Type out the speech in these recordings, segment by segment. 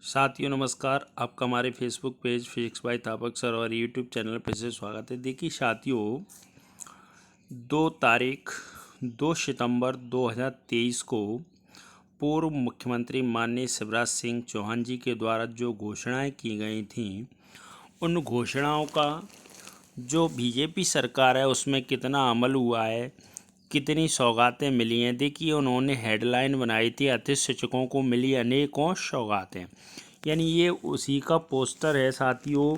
साथियों नमस्कार। आपका हमारे Facebook page physics by Tapak sir और यूट्यूब चैनल पर से स्वागत है। देखिए साथियों, 2 सितंबर 2023 को पूर्व मुख्यमंत्री माननीय शिवराज सिंह चौहान जी के द्वारा जो घोषणाएं की गई थीं, उन घोषणाओं का जो बीजेपी सरकार है उसमें कितना अमल हुआ है, कितनी सौगातें मिली हैं। देखिए उन्होंने हेडलाइन बनाई थी, अतिथि शिक्षकों को मिली अनेकों सौगातें। यानी ये उसी का पोस्टर है साथियों।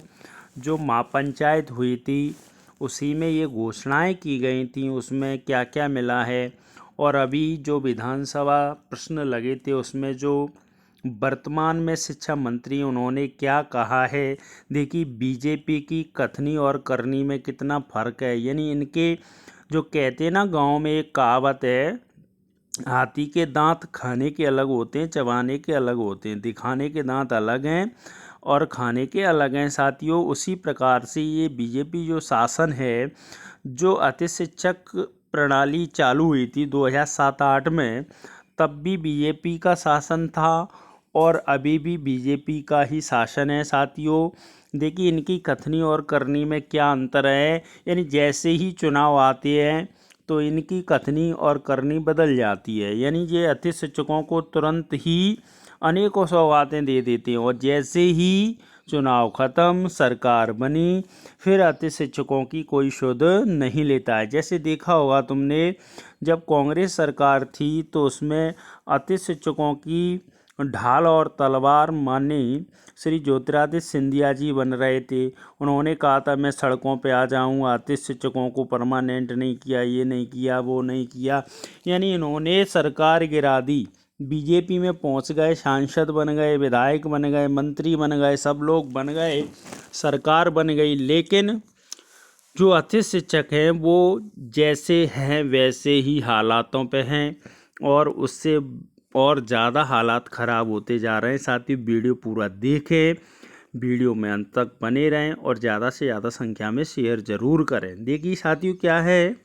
जो महापंचायत हुई थी उसी में ये घोषणाएं की गई थी, उसमें क्या क्या मिला है। और अभी जो विधानसभा प्रश्न लगे थे उसमें जो वर्तमान में शिक्षा मंत्री उन्होंने क्या कहा है। देखिए बीजेपी की कथनी और करनी में कितना फ़र्क है। यानी इनके जो कहते हैं ना, गांव में एक कहावत है, हाथी के दांत खाने के अलग होते हैं, चबाने के अलग होते हैं। दिखाने के दांत अलग हैं और खाने के अलग हैं साथियों। उसी प्रकार से ये बीजेपी जो शासन है, जो अति शिक्षक प्रणाली चालू हुई थी 2007-8 में, तब भी बीजेपी का शासन था और अभी भी बीजेपी का ही शासन है साथियों। देखिए इनकी कथनी और करनी में क्या अंतर है। यानी जैसे ही चुनाव आते हैं तो इनकी कथनी और करनी बदल जाती है। यानी ये अतिथि शिक्षकों को तुरंत ही अनेकों सौगातें दे देते हैं और जैसे ही चुनाव ख़त्म, सरकार बनी, फिर अतिथि शिक्षकों की कोई सुध नहीं लेता है। जैसे देखा होगा तुमने, जब कांग्रेस सरकार थी तो उसमें अतिथि शिक्षकों की ढाल और तलवार माननीय श्री ज्योतिरादित्य सिंधिया जी बन रहे थे। उन्होंने कहा था मैं सड़कों पे आ जाऊंगा, अतिथि शिक्षकों को परमानेंट नहीं किया, ये नहीं किया, वो नहीं किया। यानी इन्होंने सरकार गिरा दी। बीजेपी में पहुंच गए, सांसद बन गए, विधायक बन गए, मंत्री बन गए, सब लोग बन गए, सरकार बन गई। लेकिन जो अतिथि शिक्षक हैं वो जैसे हैं वैसे ही हालातों पे हैं और उससे और ज़्यादा हालात ख़राब होते जा रहे हैं। साथ ही वीडियो पूरा देखें, वीडियो में अंत तक बने रहें और ज़्यादा से ज़्यादा संख्या में शेयर ज़रूर करें। देखिए साथियों, क्या है,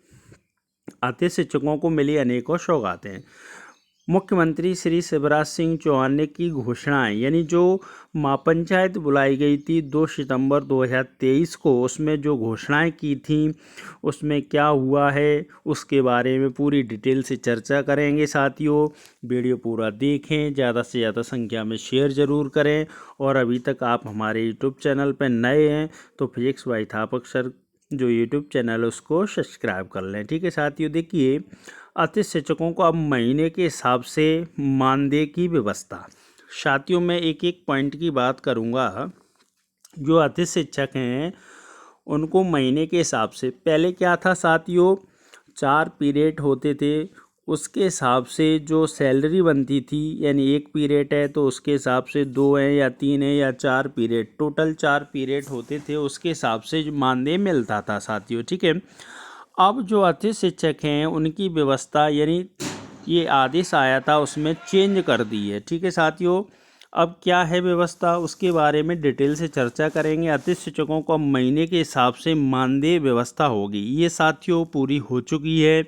अतिथि शिक्षकों को मिली अनेकों सौगातें। मुख्यमंत्री श्री शिवराज सिंह चौहान ने की घोषणाएं, यानी जो महापंचायत बुलाई गई थी 2 सितंबर 2023 को, उसमें जो घोषणाएं की थी उसमें क्या हुआ है उसके बारे में पूरी डिटेल से चर्चा करेंगे साथियों। वीडियो पूरा देखें, ज़्यादा से ज़्यादा संख्या में शेयर ज़रूर करें और अभी तक आप हमारे यूट्यूब चैनल पर नए हैं तो फिजिक्स बाय तापक सर जो यूट्यूब चैनल है उसको सब्सक्राइब कर लें। ठीक है साथियों, देखिए अतिथि शिक्षकों को अब महीने के हिसाब से मानदेय की व्यवस्था। साथियों मैं एक एक पॉइंट की बात करूंगा। जो अतिथि शिक्षक हैं उनको महीने के हिसाब से, पहले क्या था साथियों, 4 पीरियड होते थे, उसके हिसाब से जो सैलरी बनती थी। यानी एक पीरियड है तो उसके हिसाब से 2 है या 3 है या 4 पीरियड, टोटल 4 पीरियड होते थे, उसके हिसाब से मानदेय मिलता था साथियों। ठीक है, अब जो अतिथि शिक्षक हैं उनकी व्यवस्था, यानी ये आदेश आया था उसमें चेंज कर दी है। ठीक है साथियों, अब क्या है व्यवस्था उसके बारे में डिटेल से चर्चा करेंगे। अतिथि शिक्षकों को अब महीने के हिसाब से मानदेय व्यवस्था होगी, ये साथियों पूरी हो चुकी है।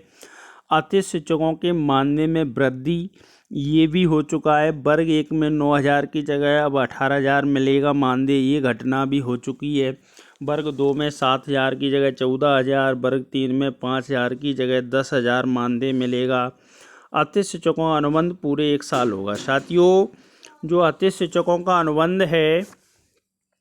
अतिथि शिक्षकों के मानदेय में वृद्धि ये भी हो चुका है। वर्ग 1 में 9,000 की जगह अब 18,000 मिलेगा मानदेय, ये घटना भी हो चुकी है। वर्ग 2 में 7,000 की जगह 14,000, वर्ग 3 में 5,000 की जगह 10,000 मानदेय मिलेगा। अतिथि शिक्षकों का अनुबंध पूरे 1 साल होगा साथियों। जो अतिथि शिक्षकों का अनुबंध है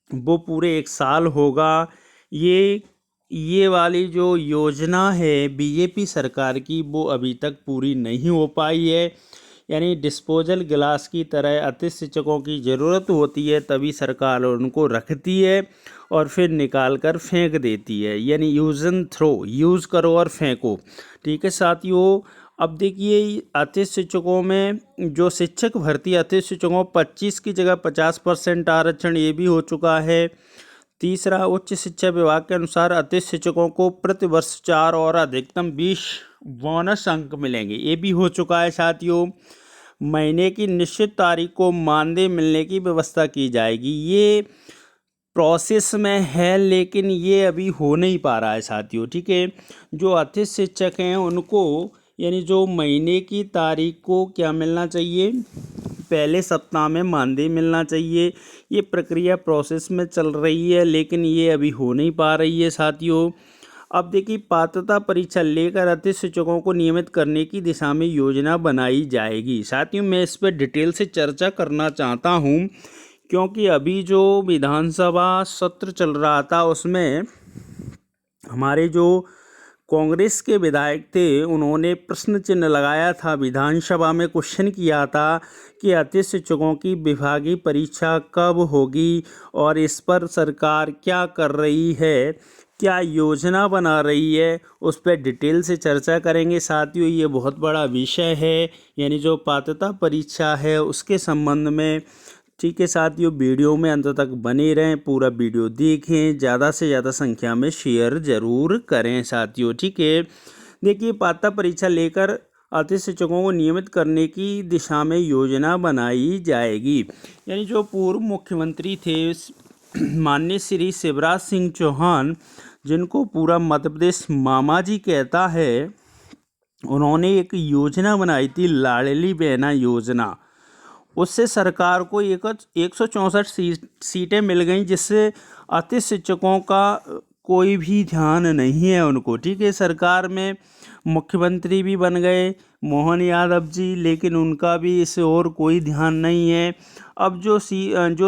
वो पूरे 1 साल होगा। ये वाली जो योजना है बीजेपी सरकार की वो अभी तक पूरी नहीं हो पाई है। यानी डिस्पोजल गिलास की तरह अतिथि शिक्षकों की ज़रूरत होती है तभी सरकार उनको रखती है और फिर निकाल कर फेंक देती है। यानी यूज़ एंड थ्रो, यूज़ करो और फेंको। ठीक है साथियों, अब देखिए अतिथि शिक्षकों में जो शिक्षक भर्ती, अतिथि शिक्षकों 25 की जगह 50% आरक्षण, ये भी हो चुका है। तीसरा, उच्च शिक्षा विभाग के अनुसार अतिथि शिक्षकों को प्रति वर्ष 4 और अधिकतम 20 बोनस अंक मिलेंगे, ये भी हो चुका है साथियों। महीने की निश्चित तारीख को मानदेय मिलने की व्यवस्था की जाएगी, ये प्रोसेस में है लेकिन ये अभी हो नहीं पा रहा है साथियों। ठीक है, जो अतिथि शिक्षक हैं उनको, यानी जो महीने की तारीख को क्या मिलना चाहिए, पहले सप्ताह में मानदेय मिलना चाहिए। ये प्रक्रिया प्रोसेस में चल रही है, लेकिन ये अभी हो नहीं पा रही है साथियों। अब देखिए, पात्रता परीक्षा लेकर अतिथि शिक्षकों को नियमित करने की दिशा में योजना बनाई जाएगी। साथियों, मैं इस पर डिटेल से चर्चा करना चाहता हूँ, क्योंकि अभी जो विधानसभा सत्र चल रहा था उसमें हमारे जो कांग्रेस के विधायक थे उन्होंने प्रश्न चिन्ह लगाया था, विधानसभा में क्वेश्चन किया था कि अतिथि शिक्षकों की विभागीय परीक्षा कब होगी और इस पर सरकार क्या कर रही है, क्या योजना बना रही है, उस पर डिटेल से चर्चा करेंगे। साथियों, ये बहुत बड़ा विषय है, यानी जो पात्रता परीक्षा है उसके संबंध में। ठीक है साथियों, वीडियो में अंत तक बने रहें, पूरा वीडियो देखें, ज़्यादा से ज़्यादा संख्या में शेयर ज़रूर करें साथियों। ठीक है, देखिए, पात्रता परीक्षा लेकर अतिथि शिक्षकों को नियमित करने की दिशा में योजना बनाई जाएगी। यानी जो पूर्व मुख्यमंत्री थे माननीय श्री शिवराज सिंह चौहान, जिनको पूरा मध्य प्रदेश मामा जी कहता है, उन्होंने एक योजना बनाई थी, लाडली बहना योजना। उससे सरकार को 164 सीटें मिल गईं, जिससे अतिथि शिक्षकों का कोई भी ध्यान नहीं है उनको। ठीक है, सरकार में मुख्यमंत्री भी बन गए मोहन यादव जी, लेकिन उनका भी इस ओर कोई ध्यान नहीं है। अब जो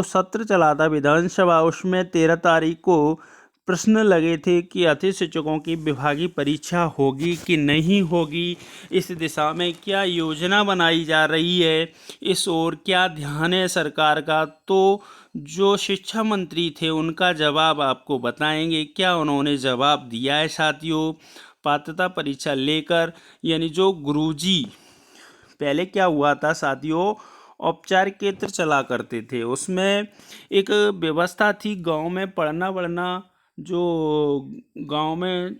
सत्र चला था विधानसभा, उसमें 13 तारीख को प्रश्न लगे थे कि अतिथि शिक्षकों की विभागीय परीक्षा होगी कि नहीं होगी, इस दिशा में क्या योजना बनाई जा रही है, इस ओर क्या ध्यान है सरकार का। तो जो शिक्षा मंत्री थे उनका जवाब आपको बताएंगे, क्या उन्होंने जवाब दिया है साथियों पात्रता परीक्षा लेकर। यानी जो गुरुजी, पहले क्या हुआ था साथियों, औपचारिक केंद्र चला करते थे, उसमें एक व्यवस्था थी, गांव में पढ़ना वढ़ना, जो गांव में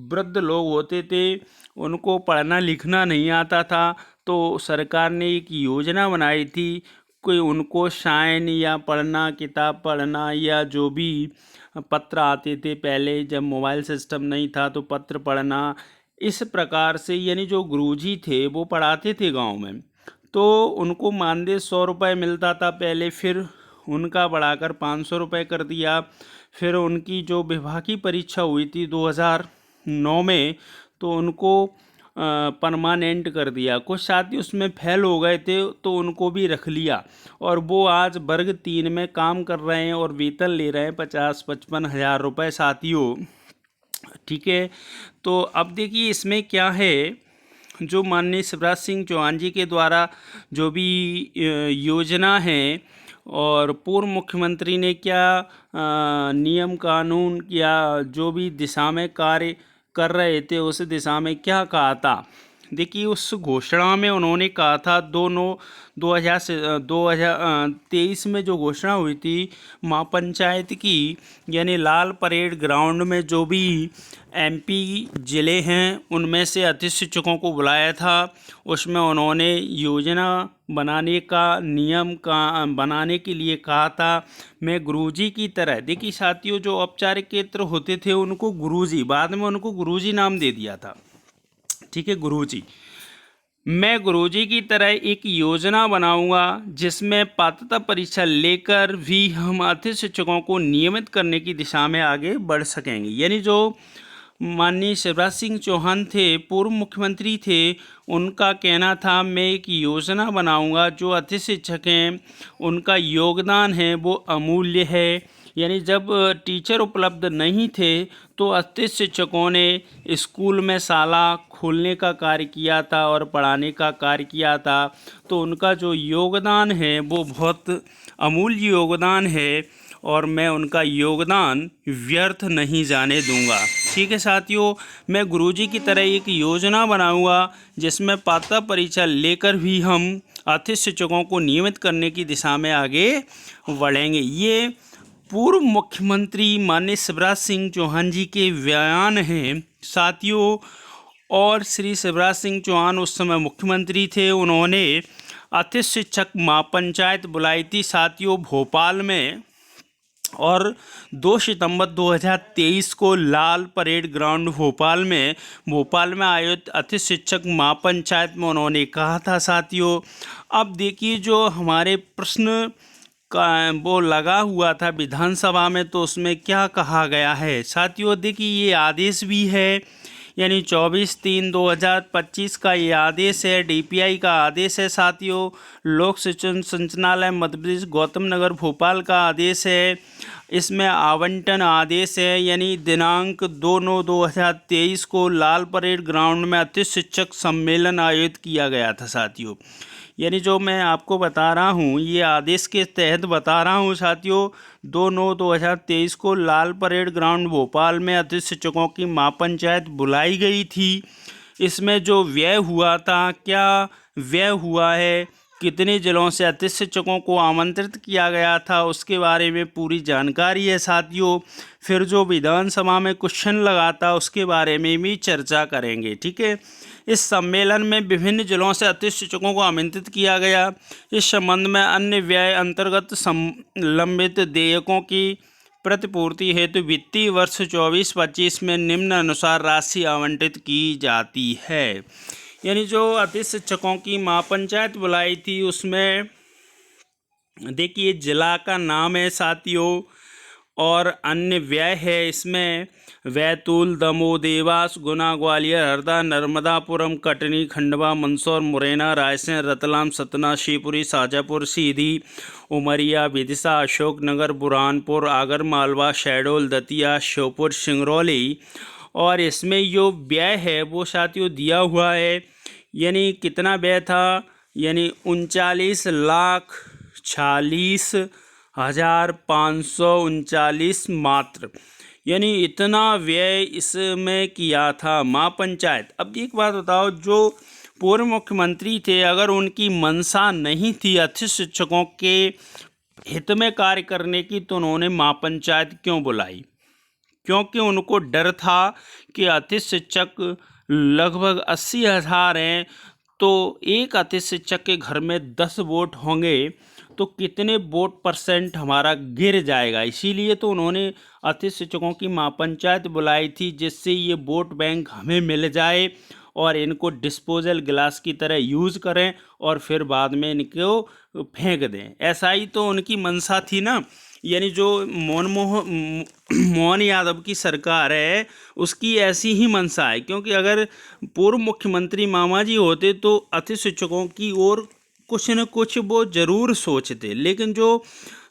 वृद्ध लोग होते थे उनको पढ़ना लिखना नहीं आता था, तो सरकार ने एक योजना बनाई थी कि उनको साइन या पढ़ना, किताब पढ़ना, या जो भी पत्र आते थे पहले, जब मोबाइल सिस्टम नहीं था तो पत्र पढ़ना, इस प्रकार से। यानी जो गुरुजी थे वो पढ़ाते थे गांव में, तो उनको मानदेय 100 रुपये मिलता था पहले, फिर उनका बढ़ाकर 500 रुपये कर दिया। फिर उनकी जो विभागीय परीक्षा हुई थी 2009 में, तो उनको परमानेंट कर दिया। कुछ साथी उसमें फेल हो गए थे तो उनको भी रख लिया, और वो आज वर्ग 3 में काम कर रहे हैं और वेतन ले रहे हैं 50-55 हज़ार रुपये साथियों। ठीक है, तो अब देखिए इसमें क्या है, जो माननीय शिवराज सिंह चौहान जी के द्वारा जो भी योजना है और पूर्व मुख्यमंत्री ने क्या नियम कानून या जो भी दिशा में कार्य कर रहे थे उस दिशा में क्या कहा था। देखिए, उस घोषणा में उन्होंने कहा था 2023 में जो घोषणा हुई थी महापंचायत की, यानी लाल परेड ग्राउंड में जो भी एमपी ज़िले हैं उनमें से अतिथि शिक्षकों को बुलाया था। उसमें उन्होंने योजना बनाने का, नियम का बनाने के लिए कहा था। मैं गुरुजी की तरह, देखिए साथियों, जो औपचारिक केंद्र होते थे उनको गुरुजी, बाद में उनको गुरुजी नाम दे दिया था। ठीक है, गुरुजी, मैं गुरुजी की तरह एक योजना बनाऊंगा जिसमें पात्रता परीक्षा लेकर भी हम अतिथि शिक्षकों को नियमित करने की दिशा में आगे बढ़ सकेंगे। यानी जो माननीय शिवराज सिंह चौहान थे, पूर्व मुख्यमंत्री थे, उनका कहना था मैं एक योजना बनाऊंगा, जो अतिथि शिक्षक हैं उनका योगदान है वो अमूल्य है। यानी जब टीचर उपलब्ध नहीं थे तो अतिथि शिक्षकों ने स्कूल में शाला खोलने का कार्य किया था और पढ़ाने का कार्य किया था, तो उनका जो योगदान है वो बहुत अमूल्य योगदान है और मैं उनका योगदान व्यर्थ नहीं जाने दूंगा। ठीक है साथियों, मैं गुरुजी की तरह एक योजना बनाऊंगा जिसमें पात्रता परीक्षा लेकर भी हम अतिथि शिक्षकों को नियमित करने की दिशा में आगे बढ़ेंगे। ये पूर्व मुख्यमंत्री माननीय शिवराज सिंह चौहान जी के बयान हैं साथियों। और श्री शिवराज सिंह चौहान उस समय मुख्यमंत्री थे, उन्होंने अतिथि शिक्षक महापंचायत बुलाई थी साथियों भोपाल में। और 2 सितंबर 2023 को लाल परेड ग्राउंड भोपाल में आयोजित अतिथि शिक्षक महापंचायत में उन्होंने कहा था साथियों। अब देखिए जो हमारे प्रश्न का वो लगा हुआ था विधानसभा में, तो उसमें क्या कहा गया है साथियों। देखिए ये आदेश भी है, यानी 24/3/2025 का ये आदेश है, डीपीआई का आदेश है साथियों। लोक शिक्षण संचालनालय मध्य प्रदेश गौतम नगर भोपाल का आदेश है। इसमें आवंटन आदेश है, यानी दिनांक 2/9/2023 को लाल परेड ग्राउंड में अतिथि शिक्षक सम्मेलन आयोजित किया गया था साथियों। यानी जो मैं आपको बता रहा हूँ ये आदेश के तहत बता रहा हूँ साथियों। 2/9/2023 को लाल परेड ग्राउंड भोपाल में अतिथि शिक्षकों की महापंचायत बुलाई गई थी। इसमें जो व्यय हुआ था, क्या व्यय हुआ है, कितने जिलों से अतिथि शिक्षकों को आमंत्रित किया गया था, उसके बारे में पूरी जानकारी है साथियों। फिर जो विधानसभा में क्वेश्चन लगा था उसके बारे में भी चर्चा करेंगे, ठीक है। इस सम्मेलन में विभिन्न जिलों से अतिथि शिक्षकों को आमंत्रित किया गया। इस संबंध में अन्य व्यय अंतर्गत लंबित देयकों की प्रतिपूर्ति हेतु वित्तीय वर्ष 24-25 में निम्न अनुसार राशि आवंटित की जाती है। यानी जो अतिथि शिक्षकों की महापंचायत बुलाई थी उसमें देखिए जिला का नाम है साथियों और अन्य व्यय है इसमें बैतूल, दमोह, देवास, गुना, ग्वालियर, हरदा, नर्मदापुरम, कटनी, खंडवा, मंदसौर, मुरैना, रायसेन, रतलाम, सतना, शिवपुरी, शाजापुर, सीधी, उमरिया, विदिशा, अशोकनगर, बुरहानपुर, आगर मालवा, शहडोल, दतिया, श्योपुर, सिंगरौली। और इसमें जो व्यय है वो साथियों दिया हुआ है, यानी कितना व्यय था, यानी 39,46,539 मात्र, यानी इतना व्यय इसमें किया था महापंचायत। अब एक बात बताओ, जो पूर्व मुख्यमंत्री थे अगर उनकी मंशा नहीं थी अतिथि शिक्षकों के हित में कार्य करने की, तो उन्होंने महापंचायत क्यों बुलाई? क्योंकि उनको डर था कि अतिथि शिक्षक लगभग 80,000 हैं, तो एक अतिथि शिक्षक के घर में 10 वोट होंगे तो कितने वोट परसेंट हमारा गिर जाएगा। इसीलिए तो उन्होंने अतिथि शिक्षकों की महापंचायत बुलाई थी, जिससे ये वोट बैंक हमें मिल जाए और इनको डिस्पोजल गिलास की तरह यूज़ करें और फिर बाद में इनको फेंक दें। ऐसा ही तो उनकी मंशा थी ना। यानी जो मोहन यादव की सरकार है उसकी ऐसी ही मंशा है, क्योंकि अगर पूर्व मुख्यमंत्री मामा जी होते तो अतिथि शिक्षकों की ओर कुछ न कुछ वो ज़रूर सोचते, लेकिन जो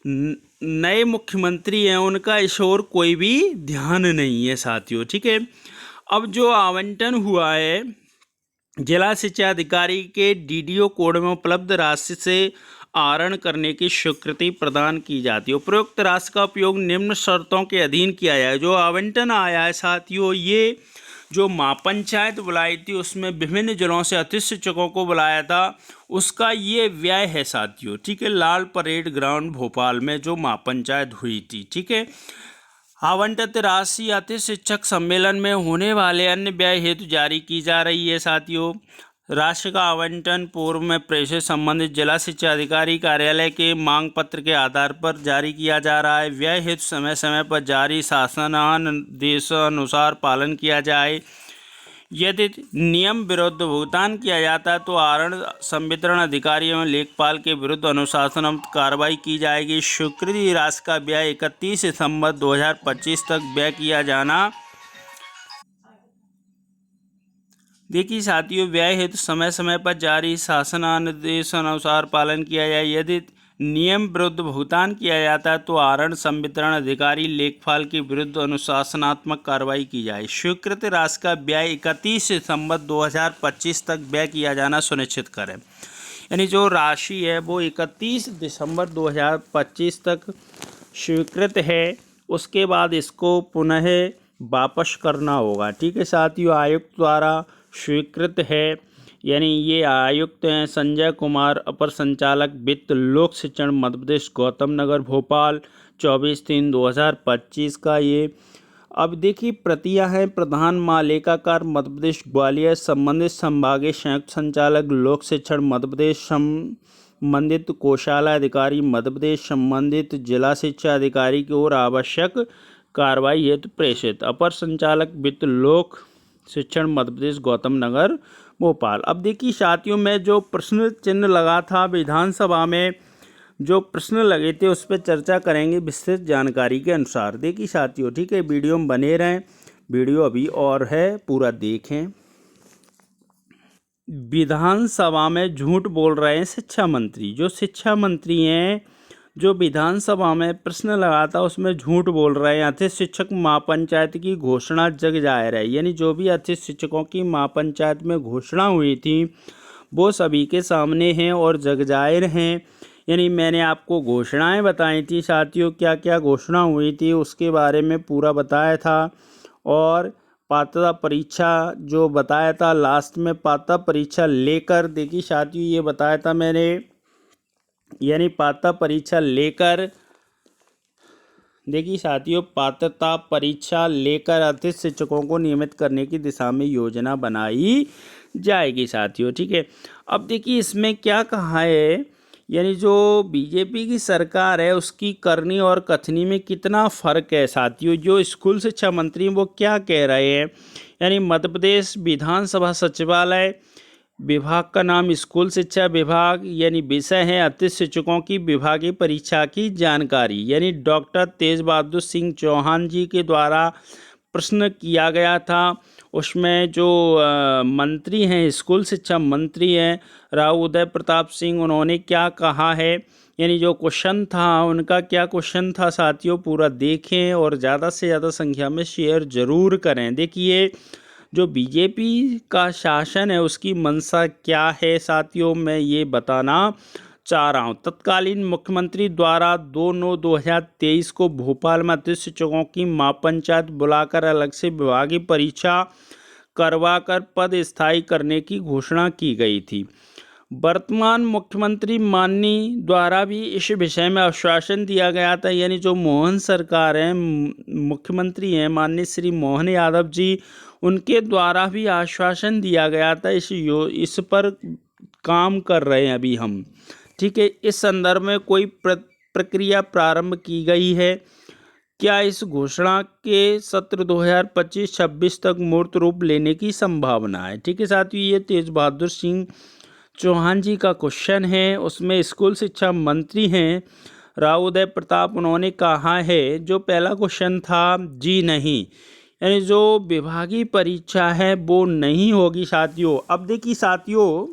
नए मुख्यमंत्री हैं उनका इस ओर कोई भी ध्यान नहीं है साथियों, ठीक है। अब जो आवंटन हुआ है जिला शिक्षा अधिकारी के डीडीओ कोड में उपलब्ध राशि से आहरण करने की स्वीकृति प्रदान की जाती है। उपरोक्त राशि का उपयोग निम्न शर्तों के अधीन किया जाए। जो आवंटन आया है साथियों, ये जो महापंचायत बुलाई थी उसमें विभिन्न जिलों से अतिथि शिक्षकों को बुलाया था, उसका ये व्यय है साथियों, ठीक है। लाल परेड ग्राउंड भोपाल में जो महापंचायत हुई थी, ठीक है। आवंटित राशि अतिथि शिक्षक सम्मेलन में होने वाले अन्य व्यय हेतु जारी की जा रही है साथियों। राशि का आवंटन पूर्व में प्रेषित संबंधित जिला शिक्षा अधिकारी कार्यालय के मांग पत्र के आधार पर जारी किया जा रहा है। व्यय हेतु समय समय पर जारी शासनानुसार पालन किया जाए। यदि नियम विरुद्ध भुगतान किया जाता है तो आहरण संवितरण अधिकारी एवं लेखपाल के विरुद्ध अनुशासनात्मक कार्रवाई की जाएगी। स्वीकृति राशि का व्यय 31 सितंबर 2025 तक व्यय किया जाना। देखिए साथियों, व्यय हेतु समय समय पर जारी शासनानुसार पालन किया जाए। यदि नियम विरुद्ध भुगतान किया जाता है तो आहरण संवितरण अधिकारी लेखपाल के विरुद्ध अनुशासनात्मक कार्रवाई की जाए। स्वीकृत राशि का व्यय 31 सितंबर 2025 तक व्यय किया जाना सुनिश्चित करें। यानी जो राशि है वो 31 दिसंबर 2025 तक स्वीकृत है, उसके बाद इसको पुनः वापस करना होगा, ठीक है साथियों। आयुक्त द्वारा स्वीकृत है, यानी ये आयुक्त हैं संजय कुमार, अपर संचालक वित्त, लोक शिक्षण मध्य प्रदेश गौतम नगर भोपाल, 24/3/2025 का ये। अब देखिए प्रतियां हैं प्रधान महालेखाकार मध्य प्रदेश ग्वालियर, संबंधित संभागीय संयुक्त संचालक लोक शिक्षण मध्य प्रदेश, संबंधित कोषालय अधिकारी मध्य प्रदेश संबंधित जिला शिक्षा अधिकारी की ओर आवश्यक कार्रवाई हेतु प्रेषित। अपर संचालक वित्त लोक शिक्षण मध्य प्रदेश गौतम नगर भोपाल। अब देखिए साथियों, में जो प्रश्न चिन्ह लगा था विधानसभा में, जो प्रश्न लगे थे उस पर चर्चा करेंगे विस्तृत जानकारी के अनुसार। देखिए साथियों, ठीक है, वीडियो में बने रहें, वीडियो अभी और है, पूरा देखें। विधानसभा में झूठ बोल रहे हैं शिक्षा मंत्री। जो शिक्षा मंत्री हैं, जो विधानसभा में प्रश्न लगा था उसमें झूठ बोल रहे हैं। अतिथि शिक्षक महापंचायत की घोषणा जग जाहिर है, यानी जो भी अतिथि शिक्षकों की महापंचायत में घोषणा हुई थी वो सभी के सामने हैं और जग जाहिर हैं। यानी मैंने आपको घोषणाएं बताई थी साथियों, क्या क्या घोषणा हुई थी उसके बारे में पूरा बताया था। और पात्रता परीक्षा जो बताया था लास्ट में, पात्रता परीक्षा लेकर, देखिए साथियों ये बताया था मैंने, यानी पात्रता परीक्षा लेकर, देखिए साथियों पात्रता परीक्षा लेकर अतिथि शिक्षकों को नियमित करने की दिशा में योजना बनाई जाएगी साथियों, ठीक है। अब देखिए इसमें क्या कहा है, यानी जो बीजेपी की सरकार है उसकी करनी और कथनी में कितना फ़र्क है साथियों। जो स्कूल शिक्षा मंत्री वो क्या कह रहे हैं, यानी मध्य प्रदेश विधानसभा सचिवालय विभाग का नाम स्कूल शिक्षा विभाग, यानी विषय है अतिथि शिक्षकों की विभागीय परीक्षा की जानकारी। यानी डॉक्टर तेज बहादुर सिंह चौहान जी के द्वारा प्रश्न किया गया था। उसमें जो मंत्री हैं, स्कूल शिक्षा मंत्री हैं राव उदय प्रताप सिंह, उन्होंने क्या कहा है, यानी जो क्वेश्चन था उनका क्या क्वेश्चन था साथियों, पूरा देखें और ज़्यादा से ज़्यादा संख्या में शेयर ज़रूर करें। देखिए जो बीजेपी का शासन है उसकी मंशा क्या है साथियों, मैं ये बताना चाह रहा हूँ। तत्कालीन मुख्यमंत्री द्वारा 2/9/2023 को भोपाल में अतिथि शिक्षकों की महापंचायत बुलाकर अलग से विभागीय परीक्षा करवाकर पद स्थायी करने की घोषणा की गई थी। वर्तमान मुख्यमंत्री माननीय द्वारा भी इस विषय में आश्वासन दिया गया था, यानी जो मोहन सरकार है, मुख्यमंत्री हैं माननीय श्री मोहन यादव जी, उनके द्वारा भी आश्वासन दिया गया था। इस पर काम कर रहे हैं अभी हम, ठीक है। इस संदर्भ में कोई प्रक्रिया प्रारंभ की गई है क्या? इस घोषणा के सत्र 2025-26 तक मूर्त रूप लेने की संभावना है, ठीक है साथियों। ये तेज बहादुर सिंह चौहान जी का क्वेश्चन है, उसमें स्कूल शिक्षा मंत्री हैं राव उदय प्रताप, उन्होंने कहा है, जो पहला क्वेश्चन था जी नहीं, यानी जो विभागीय परीक्षा है वो नहीं होगी साथियों। अब देखिए साथियों,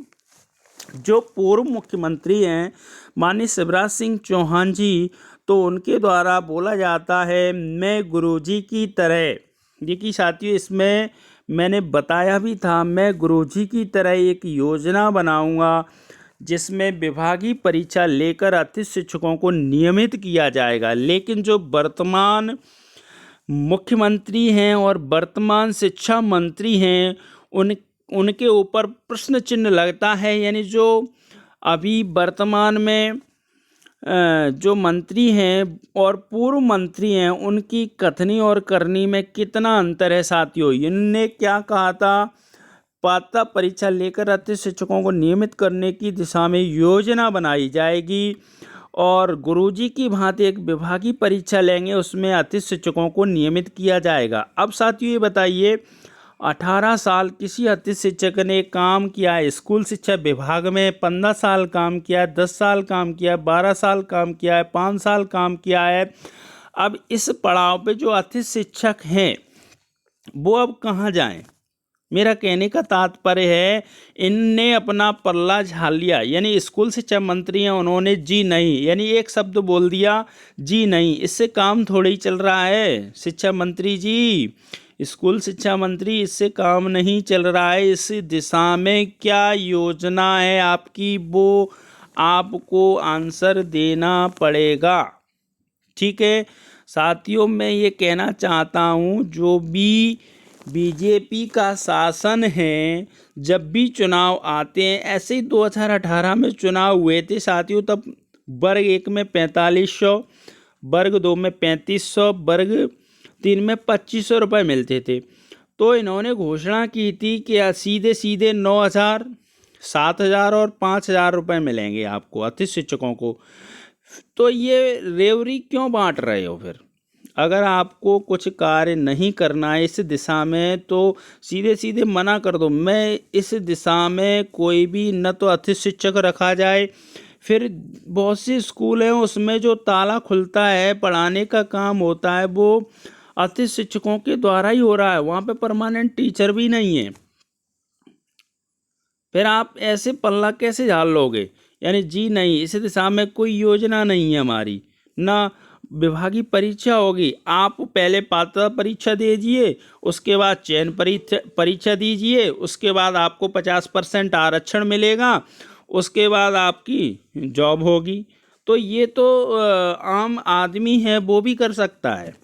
जो पूर्व मुख्यमंत्री हैं माननीय शिवराज सिंह चौहान जी, तो उनके द्वारा बोला जाता है मैं गुरुजी की तरह, देखिए साथियों इसमें मैंने बताया भी था, मैं गुरुजी की तरह एक योजना बनाऊंगा जिसमें विभागीय परीक्षा लेकर अतिथि शिक्षकों को नियमित किया जाएगा। लेकिन जो वर्तमान मुख्यमंत्री हैं और वर्तमान शिक्षा मंत्री हैं उनके ऊपर प्रश्न चिन्ह लगता है, यानी जो अभी वर्तमान में जो मंत्री हैं और पूर्व मंत्री हैं उनकी कथनी और करनी में कितना अंतर है साथियों। इनने क्या कहा था, पात्रता परीक्षा लेकर अतिथि शिक्षकों को नियमित करने की दिशा में योजना बनाई जाएगी और गुरुजी की भांति एक विभागीय परीक्षा लेंगे, उसमें अतिथि शिक्षकों को नियमित किया जाएगा। अब साथियों ये बताइए, 18 साल किसी अतिथि शिक्षक ने काम किया है स्कूल शिक्षा विभाग में, 15 साल काम किया है, 10 साल काम किया है, 12 साल काम किया है, 5 साल काम किया है। अब इस पड़ाव पे जो अतिथि शिक्षक हैं वो अब कहाँ जाएं? मेरा कहने का तात्पर्य है इनने अपना पल्ला झाड़ लिया, यानी स्कूल शिक्षा मंत्री हैं, उन्होंने जी नहीं, यानी एक शब्द बोल दिया जी नहीं, इससे काम थोड़ी चल रहा है शिक्षा मंत्री जी, स्कूल शिक्षा मंत्री, इससे काम नहीं चल रहा है। इस दिशा में क्या योजना है आपकी, वो आपको आंसर देना पड़ेगा, ठीक है साथियों। मैं ये कहना चाहता हूँ जो भी बीजेपी का शासन है, जब भी चुनाव आते हैं, ऐसे ही 2018 में चुनाव हुए थे साथियों, तब वर्ग 1 में 4500, वर्ग 2 में 3500, वर्ग 3 में 2500 रुपये मिलते थे। तो इन्होंने घोषणा की थी कि सीधे सीधे 9000 7,000 और 5,000 रुपये मिलेंगे आपको अतिथि शिक्षकों को। तो ये रेवड़ी क्यों बांट रहे हो फिर? अगर आपको कुछ कार्य नहीं करना है इस दिशा में तो सीधे सीधे मना कर दो। मैं इस दिशा में कोई भी न तो अतिथि शिक्षक रखा जाए, फिर बहुत सी स्कूल हैं उसमें जो ताला खुलता है, पढ़ाने का काम होता है, वो अतिथि शिक्षकों के द्वारा ही हो रहा है, वहाँ पे परमानेंट टीचर भी नहीं है। फिर आप ऐसे पल्ला कैसे झाड़ लोगे? यानी जी नहीं, इस दिशा में कोई योजना नहीं है हमारी, ना विभागीय परीक्षा होगी। आप पहले पात्रता परीक्षा दीजिए, उसके बाद चयन परीक्षा दीजिए, उसके बाद आपको 50% आरक्षण मिलेगा, उसके बाद आपकी जॉब होगी। तो ये तो आम आदमी है वो भी कर सकता है।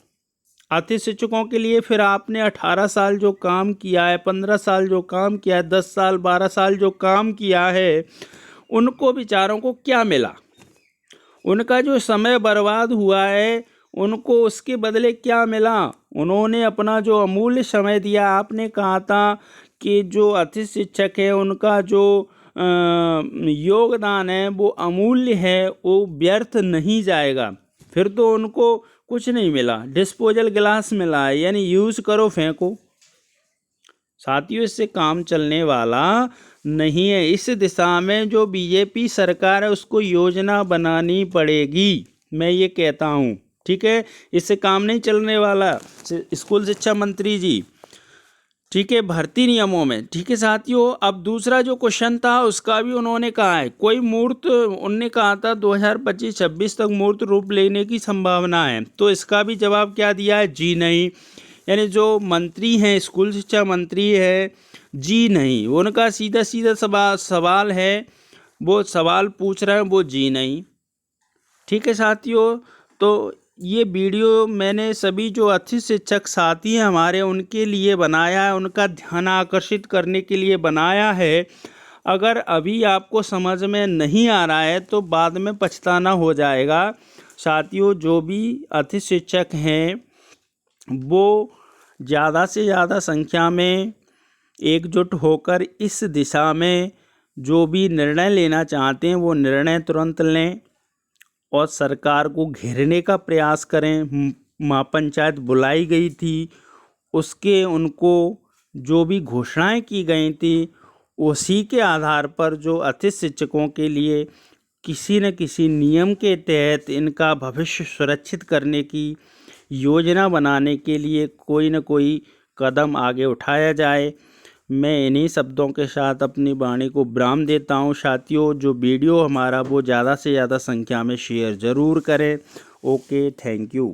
अतिथि शिक्षकों के लिए फिर आपने 18 साल जो काम किया है, 15 साल जो काम किया है, 10 साल 12 साल जो काम किया है, उनको बेचारों को क्या मिला? उनका जो समय बर्बाद हुआ है उनको उसके बदले क्या मिला? उन्होंने अपना जो अमूल्य समय दिया। आपने कहा था कि जो अतिथि शिक्षक है उनका जो योगदान है वो अमूल्य है, वो व्यर्थ नहीं जाएगा। फिर तो उनको कुछ नहीं मिला, डिस्पोजल गिलास मिला है, यानी यूज़ करो फेंको। साथियों, इससे काम चलने वाला नहीं है। इस दिशा में जो बीजेपी सरकार है उसको योजना बनानी पड़ेगी, मैं ये कहता हूँ। ठीक है, इससे काम नहीं चलने वाला। स्कूल शिक्षा मंत्री जी, ठीक है, भर्ती नियमों में। ठीक है साथियों, अब दूसरा जो क्वेश्चन था उसका भी उन्होंने कहा है कोई मूर्त, उन्होंने कहा था 2025-26 तक मूर्त रूप लेने की संभावना है। तो इसका भी जवाब क्या दिया है? जी नहीं। यानी जो मंत्री हैं, स्कूल शिक्षा मंत्री है, जी नहीं, उनका सीधा सीधा सवाल है, वो सवाल पूछ रहे हैं, वो जी नहीं। ठीक है साथियों, तो ये वीडियो मैंने सभी जो अतिथि शिक्षक साथी हैं हमारे उनके लिए बनाया है, उनका ध्यान आकर्षित करने के लिए बनाया है। अगर अभी आपको समझ में नहीं आ रहा है तो बाद में पछताना हो जाएगा। साथियों, जो भी अतिथि शिक्षक हैं वो ज़्यादा से ज़्यादा संख्या में एकजुट होकर इस दिशा में जो भी निर्णय लेना चाहते हैं वो निर्णय तुरंत लें और सरकार को घेरने का प्रयास करें। महापंचायत बुलाई गई थी, उसके उनको जो भी घोषणाएं की गई थी उसी के आधार पर जो अतिथि शिक्षकों के लिए किसी न किसी नियम के तहत इनका भविष्य सुरक्षित करने की योजना बनाने के लिए कोई न कोई कदम आगे उठाया जाए। मैं इन्हीं शब्दों के साथ अपनी वाणी को विराम देता हूँ। साथियों, जो वीडियो हमारा वो ज़्यादा से ज़्यादा संख्या में शेयर ज़रूर करें। Okay, thank you.